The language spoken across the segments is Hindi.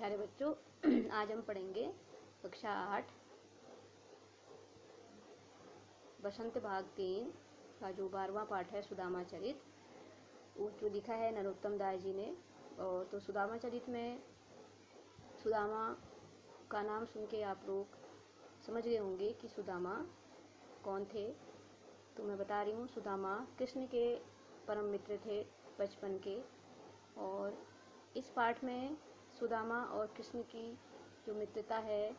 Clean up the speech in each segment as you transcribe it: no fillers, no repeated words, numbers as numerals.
प्यारे बच्चों, आज हम पढ़ेंगे कक्षा 8 बसंत भाग 3 का जो 12वां पाठ है सुदामा चरित, वो जो लिखा है नरोत्तम दास जी ने। और तो सुदामा चरित में सुदामा का नाम सुन के आप लोग समझ गए होंगे कि सुदामा कौन थे। तो मैं बता रही हूँ, सुदामा कृष्ण के परम मित्र थे बचपन के। और इस पाठ में सुदामा और कृष्ण की जो मित्रता है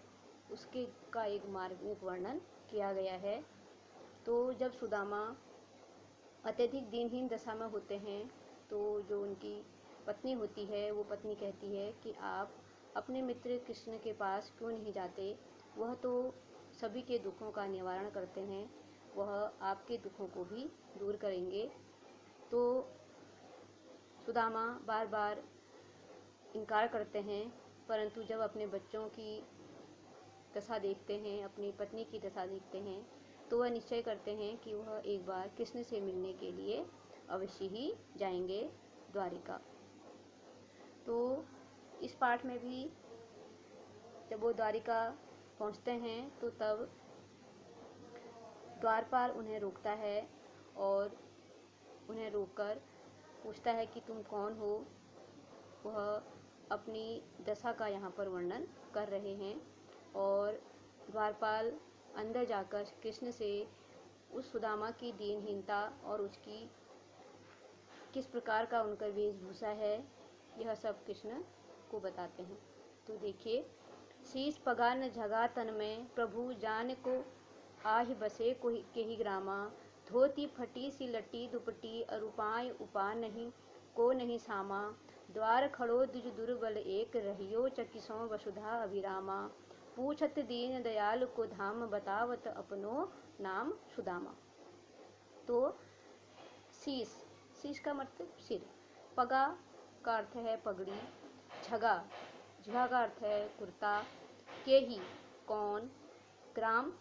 उसके का एक मार्मिक वर्णन किया गया है। तो जब सुदामा अत्यधिक दीनहीन दशा में होते हैं तो जो उनकी पत्नी होती है वो पत्नी कहती है कि आप अपने मित्र कृष्ण के पास क्यों नहीं जाते, वह तो सभी के दुखों का निवारण करते हैं, वह आपके दुखों को भी दूर करेंगे। तो सुदामा बार बार इनकार करते हैं, परंतु जब अपने बच्चों की दशा देखते हैं, अपनी पत्नी की दशा देखते हैं, तो वह निश्चय करते हैं कि वह एक बार कृष्ण से मिलने के लिए अवश्य ही जाएंगे द्वारिका। तो इस पाठ में भी जब वो द्वारिका पहुंचते हैं तो तब द्वारपाल उन्हें रोकता है और उन्हें रोककर पूछता है कि तुम कौन हो। वह अपनी दशा का यहाँ पर वर्णन कर रहे हैं और द्वारपाल अंदर जाकर कृष्ण से उस सुदामा की दीनहीनता और उसकी किस प्रकार का उनका वेशभूषा है, यह सब कृष्ण को बताते हैं। तो देखिए, शीश पगा न झगा तन में, प्रभु जान को आहि बसे को के ही ग्रामा, धोती फटी सी लटी दुपटी, अरूपाय उपा नहीं को नहीं सामा, द्वार खड़ो द्विज दुर्बल एक, रहियो चकिसों वसुधा अभिरामा, पूछत दीन दयाल को धाम, बतावत अपनो नाम सुदामा। तो शीश, शीश का मतलब सिर, पगा का अर्थ है पगड़ी, झगा, झगा का अर्थ है कुर्ता, के ही कौन, ग्राम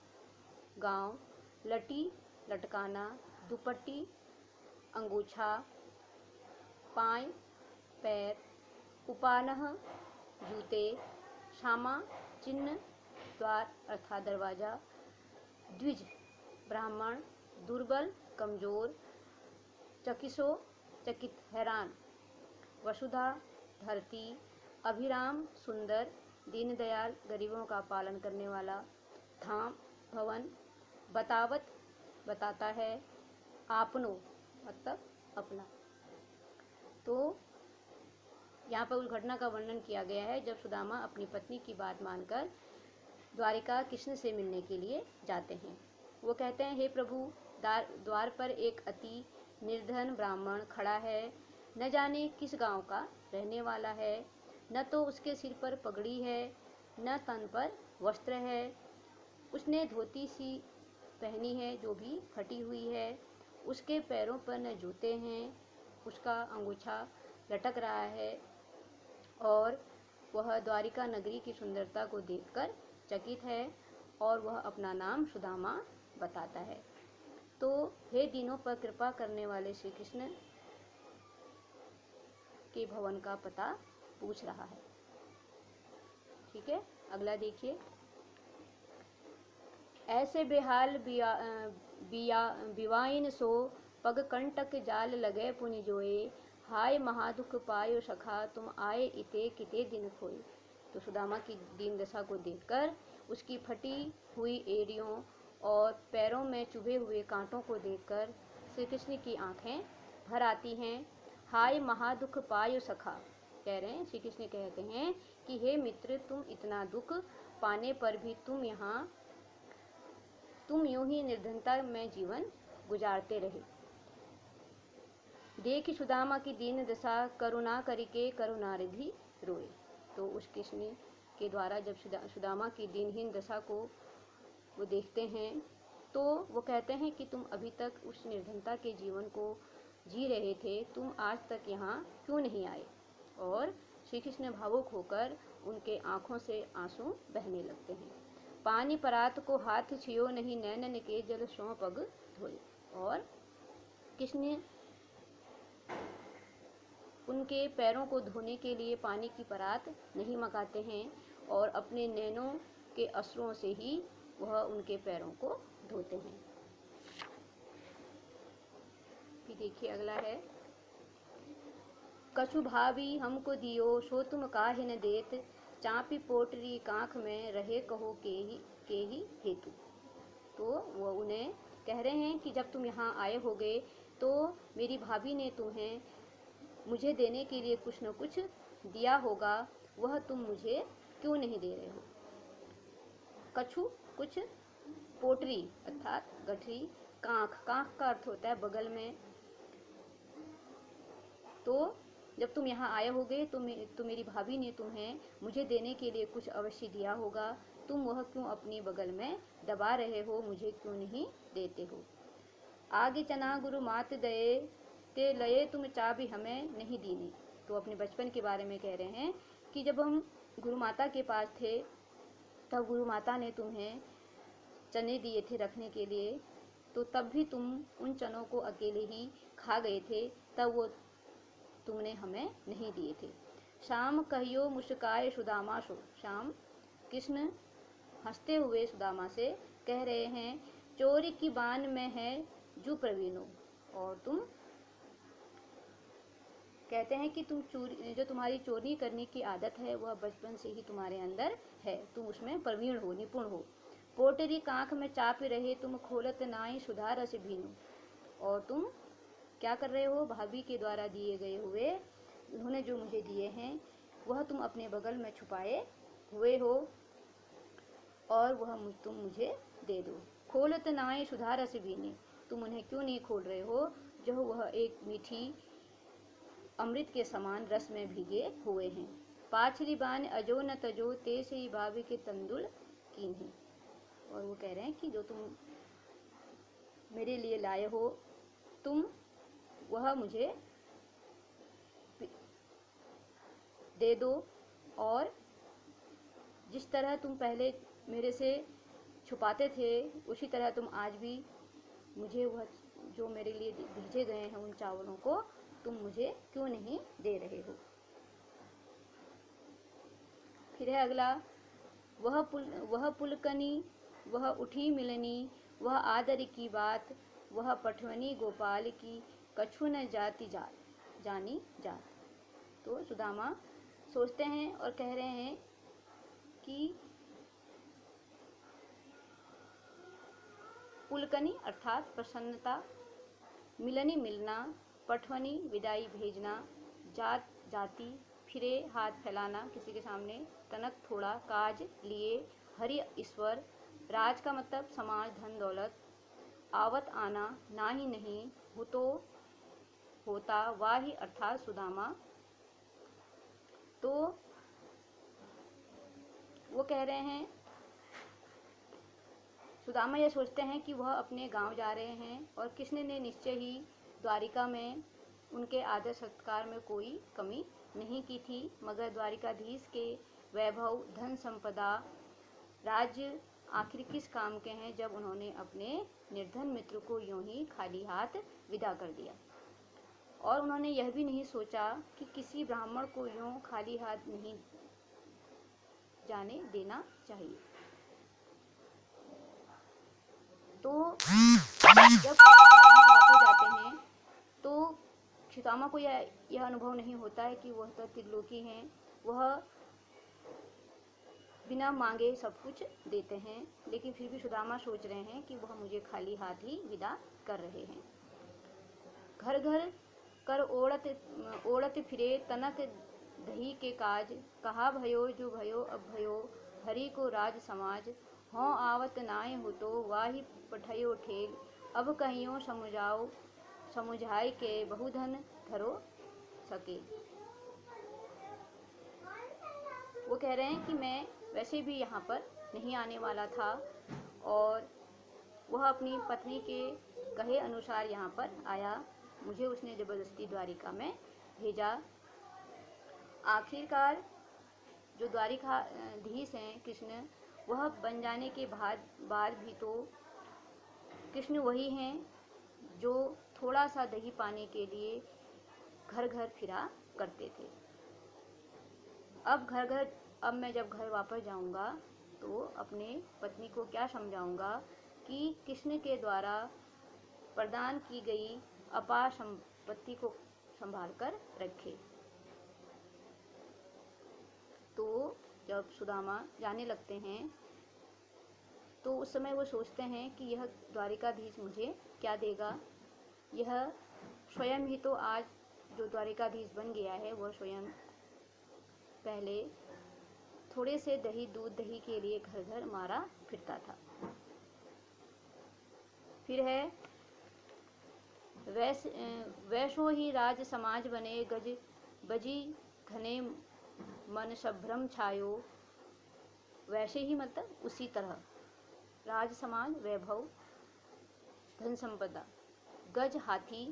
गांव, लटी लटकाना, दुपट्टी अंगूछा, पाय पैर, उपानह जूते, शामा चिन्ह, द्वार अर्थात दरवाजा, द्विज ब्राह्मण, दुर्बल कमजोर, चकिसो चकित हैरान, वसुधा धरती, अभिराम सुंदर, दीनदयाल गरीबों का पालन करने वाला, धाम भवन, बतावत बताता है, आपनो मतलब अपना। तो यहाँ पर उस घटना का वर्णन किया गया है जब सुदामा अपनी पत्नी की बात मानकर द्वारिका कृष्ण से मिलने के लिए जाते हैं। वो कहते हैं, हे प्रभु, द्वार पर एक अति निर्धन ब्राह्मण खड़ा है, न जाने किस गांव का रहने वाला है, न तो उसके सिर पर पगड़ी है न तन पर वस्त्र है, उसने धोती सी पहनी है जो भी फटी हुई है, उसके पैरों पर न जूते हैं, उसका अंगूछा लटक रहा है और वह द्वारिका नगरी की सुंदरता को देखकर चकित है और वह अपना नाम सुदामा बताता है। तो हे दीनों पर कृपा करने वाले श्री कृष्ण के भवन का पता पूछ रहा है। ठीक है, अगला देखिए। ऐसे बेहाल बिवाइन सो, पग कंटक जाल लगे पुनि जोए, हाय महादुख पायो सखा, तुम आए इते किते दिन खोए। तो सुदामा की दीन दशा को देखकर, उसकी फटी हुई एड़ियों और पैरों में चुभे हुए कांटों को देखकर श्री कृष्ण की आंखें भर आती हैं। हाय महादुख पायो सखा, कह रहे हैं, श्री कृष्ण कहते हैं कि हे मित्र, तुम इतना दुख पाने पर भी तुम यूं ही निर्धनता में जीवन गुजारते रहे। देख सुदामा की दीन दशा, करुणा करके करुणारिधि रोए। तो उस कृष्ण के द्वारा जब सुदामा की दीनहीन दशा को वो देखते हैं तो वो कहते हैं कि तुम अभी तक उस निर्धनता के जीवन को जी रहे थे, तुम आज तक यहाँ क्यों नहीं आए। और श्री कृष्ण भावुक होकर उनके आँखों से आंसू बहने लगते हैं। पानी परात को हाथ छियो नहीं, नैनन के जल सो पग धोए। और कृष्ण उनके पैरों को धोने के लिए पानी की परात नहीं मंगाते हैं और अपने नैनों के अश्रुओं से ही वह उनके पैरों को धोते हैं। फिर देखिए अगला है, कछु भाभी हमको दियो सो तुम काहे न देत, चापी पोटरी कांख में रहे कहो के ही हेतु। तो वो उन्हें कह रहे हैं कि जब तुम यहाँ आए होगे तो मेरी भाभी ने तुम्हें मुझे देने के लिए कुछ न कुछ दिया होगा, वह तुम मुझे क्यों नहीं दे रहे हो। कछु कुछ, पोटरी अर्थात गठरी, कांख का अर्थ होता है बगल में। तो जब तुम यहाँ आए होगे तो मेरी भाभी ने तुम्हें मुझे देने के लिए कुछ अवश्य दिया होगा, तुम वह क्यों अपनी बगल में दबा रहे हो, मुझे क्यों नहीं देते हो। आगे चना गुरु मात दये ते लये तुम चाबी हमें नहीं दीने। तो अपने बचपन के बारे में कह रहे हैं कि जब हम गुरु माता के पास थे तब गुरु माता ने तुम्हें चने दिए थे रखने के लिए, तो तब भी तुम उन चनों को अकेले ही खा गए थे, तब वो तुमने हमें नहीं दिए थे। शाम कहियो मुस्काए सुदामा सो। शाम कृष्ण हंसते हुए सुदामा से कह रहे हैं, चोरी की बान में है जू प्रवीणो। और तुम कहते हैं कि तुम चोरी, जो तुम्हारी चोरी करने की आदत है वह बचपन से ही तुम्हारे अंदर है, तुम उसमें प्रवीण हो, निपुण हो। पोटरी कांख में चाप रहे तुम खोलत नाई सुधा रस भीनु। और तुम क्या कर रहे हो, भाभी के द्वारा दिए गए हुए, उन्होंने जो मुझे दिए हैं वह तुम अपने बगल में छुपाए हुए हो और वह तुम मुझे दे दो। खोलत नाई सुधा रस भीनु, तुम उन्हें क्यों नहीं खोल रहे हो जो वह एक मीठी अमृत के समान रस में भीगे हुए हैं। पाछली बान अजो न तजो ते से ही भाभी के तंदुल कीन है। और वो कह रहे हैं कि जो तुम मेरे लिए लाए हो तुम वह मुझे दे दो, और जिस तरह तुम पहले मेरे से छुपाते थे उसी तरह तुम आज भी मुझे वह जो मेरे लिए भेजे गए हैं उन चावलों को तुम मुझे क्यों नहीं दे रहे हो। फिर है अगला, वह पुलकनी, वह उठी मिलनी, वह आदर की बात, वह पठवनी गोपाल की, कछु न जाति जानी जात। तो सुदामा सोचते हैं और कह रहे हैं कि पुलकनी अर्थात प्रसन्नता, मिलनी मिलना, पठवनी विदाई भेजना, जात जाति फिरे हाथ फैलाना किसी के सामने, तनक थोड़ा, काज लिए, हरि ईश्वर, राज का मतलब समाज धन दौलत, आवत आना, ना ही नहीं, हो तो होता, वाही अर्थात सुदामा। तो वो कह रहे हैं, सुदामा ये सोचते हैं कि वह अपने गांव जा रहे हैं और कृष्ण ने निश्चय ही द्वारिका में उनके आदर सत्कार में कोई कमी नहीं की थी, मगर द्वारिकाधीश के वैभव, धन संपदा, राज्य आखिर किस काम के हैं जब उन्होंने अपने निर्धन मित्र को यूं ही खाली हाथ विदा कर दिया। और उन्होंने यह भी नहीं सोचा कि किसी ब्राह्मण को यूं खाली हाथ नहीं जाने देना चाहिए। तो जब वापस जाते हैं तो सुदामा को यह अनुभव नहीं होता है कि वह तो त्रिलोकी हैं, वह बिना मांगे सब कुछ देते हैं, लेकिन फिर भी सुदामा सोच रहे हैं कि वह मुझे खाली हाथ ही विदा कर रहे हैं। घर घर कर ओढ़त फिरे तनक दही के काज, कहा भयो जो भयो अब भयो, हरि को राज समाज, हों आवत नाय हो तो वाही पठयो ठेल, अब कहियो समुझाई के बहुधन धरो सके। वो कह रहे हैं कि मैं वैसे भी यहाँ पर नहीं आने वाला था और वह अपनी पत्नी के कहे अनुसार यहाँ पर आया, मुझे उसने जबरदस्ती द्वारिका में भेजा। आखिरकार जो द्वारिकाधीश हैं कृष्ण, वह बन जाने के बाद भी तो कृष्ण वही हैं जो थोड़ा सा दही पाने के लिए घर घर फिरा करते थे। अब मैं जब घर वापस जाऊंगा तो अपने पत्नी को क्या समझाऊंगा कि कृष्ण के द्वारा प्रदान की गई अपार संपत्ति को संभाल कर रखे। तो जब सुदामा जाने लगते हैं तो उस समय वो सोचते हैं कि यह द्वारिकाधीश मुझे क्या देगा। यह स्वयं ही तो आज जो द्वारिकाधीश बन गया है वह स्वयं पहले थोड़े से दूध दही के लिए घर घर मारा फिरता था। फिर है वैसो ही राज समाज बने गज बजी घने मन संभ्रम छायो। वैसे ही मतलब उसी तरह राज समाज वैभव धन संपदा, गज हाथी,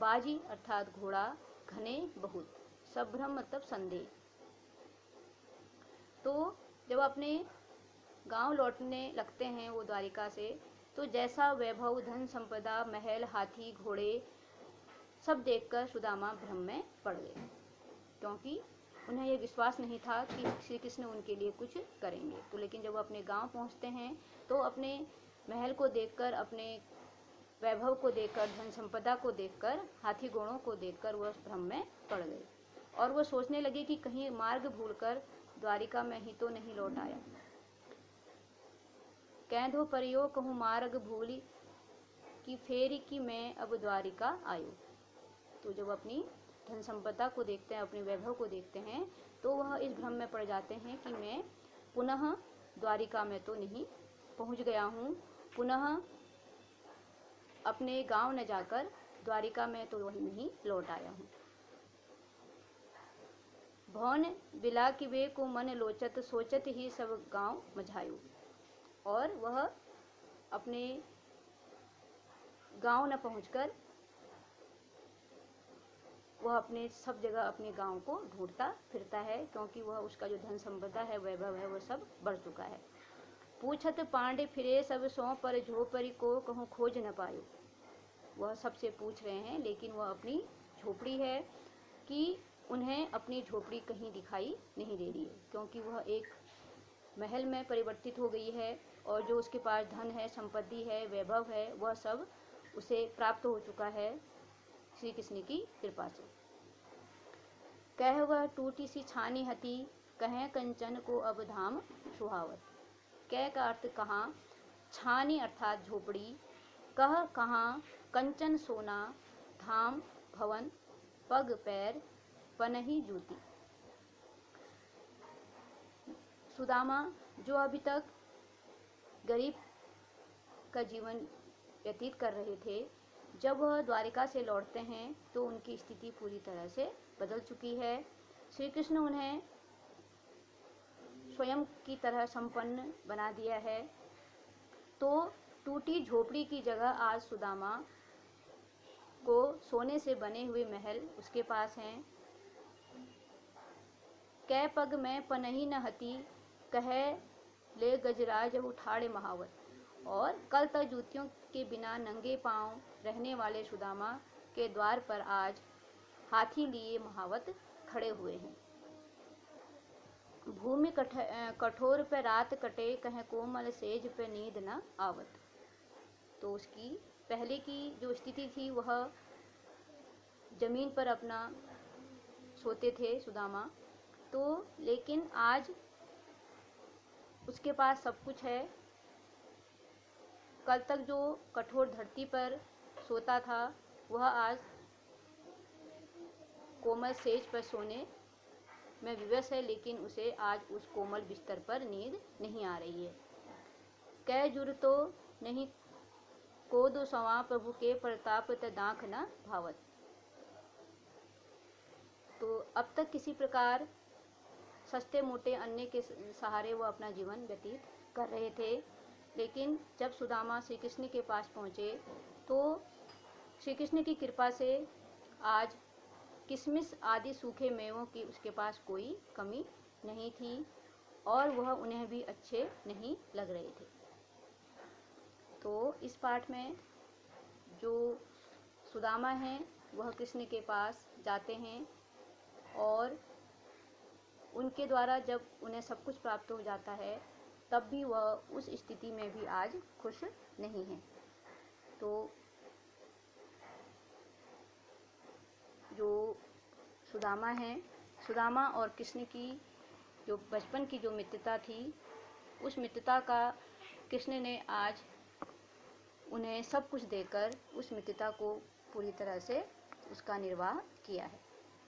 बाजी अर्थात घोड़ा, घने बहुत, संभ्रम मतलब संदेह। तो जब अपने गांव लौटने लगते हैं वो द्वारिका से, तो जैसा वैभव धन संपदा महल हाथी घोड़े सब देखकर सुदामा भ्रम में पड़ गए, क्योंकि उन्हें यह विश्वास नहीं था कि श्री कृष्ण उनके लिए कुछ करेंगे। तो लेकिन जब वो अपने गांव पहुंचते हैं तो अपने महल को देखकर, अपने वैभव को देखकर, धन संपदा को देखकर, हाथी घोड़ों को देखकर वह भ्रम में पड़ गए और वो सोचने लगे कि कहीं मार्ग भूलकर द्वारिका में ही तो नहीं लौट आया। कैंधो परियो कहूँ मार्ग भूली कि फेरी की मैं अब द्वारिका आयो। तो जब अपनी धन संपदा को देखते हैं, अपने वैभव को देखते हैं, तो वह इस भ्रम में पड़ जाते हैं कि मैं पुनः द्वारिका में तो नहीं पहुंच गया हूँ, पुनः अपने गांव न जाकर द्वारिका में तो वही नहीं लौट आया हूँ। भवन बिला की वे को मन लोचत सोचत ही सब गांव मझायो। और वह अपने गांव न पहुंचकर वह अपने सब जगह अपने गांव को ढूंढता फिरता है, क्योंकि वह उसका जो धन संपदा है, वैभव है, वह सब बढ़ चुका है। पूछत पांडे फिरे सब सौ पर झोपड़ी को कहूँ खोज न पायो। वह सबसे पूछ रहे हैं, लेकिन वह अपनी झोपड़ी है कि उन्हें अपनी झोपड़ी कहीं दिखाई नहीं दे रही है, क्योंकि वह एक महल में परिवर्तित हो गई है और जो उसके पास धन है, संपत्ति है, वैभव है, वह सब उसे प्राप्त हो चुका है श्री कृष्ण की कृपा से। कह वह टूटी सी छानी हती कहें कंचन को अब धाम सुहावत। कह का अर्थ कहाँ, छानी अर्थात झोपड़ी, कह कहाँ, कंचन सोना, धाम भवन, पग पैर, पनही जूती। सुदामा जो अभी तक गरीब का जीवन व्यतीत कर रहे थे, जब वह द्वारिका से लौटते हैं तो उनकी स्थिति पूरी तरह से बदल चुकी है। श्री कृष्ण उन्हें स्वयं की तरह संपन्न बना दिया है। तो टूटी झोपड़ी की जगह आज सुदामा को सोने से बने हुए महल उसके पास हैं। कै पग में पनही न हती कहे ले गजराज उठाड़े महावत। और कल तक जूतियों के बिना नंगे पांव रहने वाले सुदामा के द्वार पर आज हाथी लिए महावत खड़े हुए हैं। भूमि कठोर पे रात कटे कहे कोमल सेज पे नींद न आवत। तो उसकी पहले की जो स्थिति थी वह जमीन पर अपना सोते थे सुदामा, तो लेकिन आज उसके पास सब कुछ है। कल तक जो कठोर धरती पर सोता था वह आज कोमल सेज पर सोने में विवश है, लेकिन उसे आज उस कोमल बिस्तर पर नींद नहीं आ रही है। कै जुर तो नहीं को दो सवा प्रभु के प्रताप त दाख न भावत। तो अब तक किसी प्रकार सस्ते मोटे अन्न के सहारे वो अपना जीवन व्यतीत कर रहे थे, लेकिन जब सुदामा श्री कृष्ण के पास पहुँचे तो श्री कृष्ण की कृपा से आज किशमिश आदि सूखे मेवों की उसके पास कोई कमी नहीं थी और वह उन्हें भी अच्छे नहीं लग रहे थे। तो इस पाठ में जो सुदामा हैं वह कृष्ण के पास जाते हैं और उनके द्वारा जब उन्हें सब कुछ प्राप्त हो जाता है तब भी वह उस स्थिति में भी आज खुश नहीं है। तो जो सुदामा है, सुदामा और कृष्ण की जो बचपन की जो मित्रता थी, उस मित्रता का कृष्ण ने आज उन्हें सब कुछ देकर उस मित्रता को पूरी तरह से उसका निर्वाह किया है।